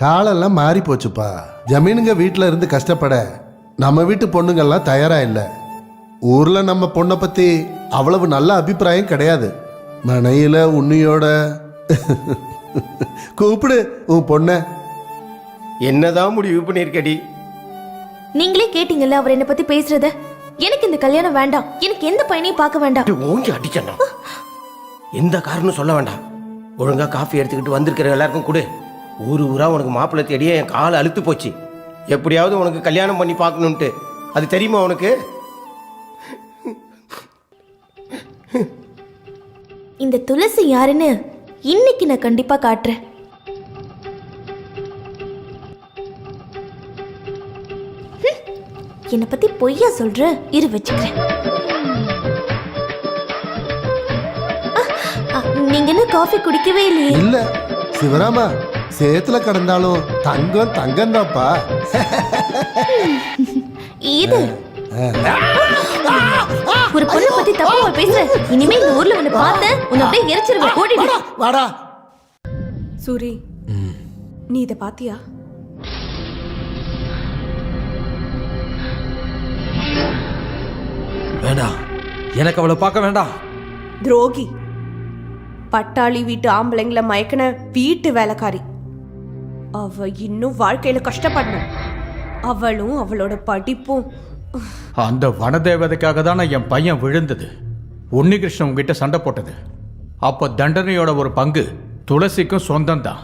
காலெல்லாம் மாறி போச்சுப்பா. ஜமீனுங்க வீட்டில் இருந்து கஷ்டப்பட நம்ம வீட்டு பொண்ணுங்கள்லாம் தயாரா இல்லை. ஊர்ல நம்ம பொண்ணை பத்தி அவ்வளவு நல்ல அபிப்பிராயம் கிடையாது. மனையில உன்னியோட கூப்பிடு உன் பொண்ண. என்னதான் முடிவு பண்ணிருக்கடி? நீங்களே கேட்டீங்கல்ல அவர் என்ன பத்தி பேசுறத. எனக்கு இந்த கல்யாணம் வேண்டாம். எனக்கு எந்த பையனையும் பார்க்க வேண்டாம். ஓங்கி அடிச்சா எந்த காரணம் சொல்ல வேண்டாம். ஒழுங்கா காஃபி எடுத்துக்கிட்டு வந்திருக்கிற எல்லாருக்கும் கொடு. ஊரு ஊரா உனக்கு மாப்பிள்ளை தேடியே என் கால் அழுத்து போச்சு. எப்படியாவது உனக்கு கல்யாணம் பண்ணி பார்க்கணுன்ட்டு. அது தெரியுமா உனக்கு? இந்த துளசி யாருன்னு இன்னைக்கு நான் கண்டிப்பா காட்டுறேன். என்னை பத்தி பொய்யா சொல்ற? இரு வச்சுக்கிறேன். நீங்க என்ன காஃபி குடிக்கவே இல்லையே? இல்ல சிவராமா, சேத்துல கடந்தாலும் தங்கம் தங்கம் தான்ப்பா. இது ஒரு பொண்ணை பத்தி தப்பா பேசுற. இனிமே இந்த ஊர்ல உன்னை பார்த்தேன் உன்னை அப்படியே எரிச்சிருவேன். ஓடிடு. வாடா. சூரி, நீ இத பாத்தியா? வேண்டாம், எனக்கு அவளை பார்க்க வேண்டாம். துரோகி, பட்டாளி வீட்டு ஆம்பளைங்களை மயக்கின வீட்டு வேலைக்காரி. அவ இன்னும் வாழ்க்கையில கஷ்டப்படணும். அவளும் அவளோட படிப்பும். அந்த வனதேவதைக்காக தானே என் பையன் விழுந்தது. உன்னிகிருஷ்ணன் உங்ககிட்ட சண்டை போட்டது. அப்போ தண்டனையோட ஒரு பங்கு துளசிக்கும் சொந்தம்தான்.